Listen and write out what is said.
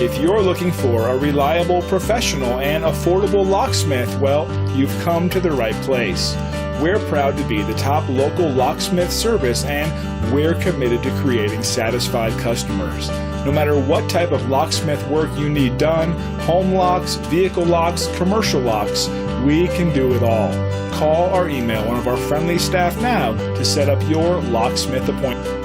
If you're looking for a reliable, professional, and affordable locksmith, well, you've come to the right place. We're proud to be the top local locksmith service, and we're committed to creating satisfied customers. No matter what type of locksmith work you need done, home locks, vehicle locks, commercial locks, we can do it all. Call or email one of our friendly staff now to set up your locksmith appointment.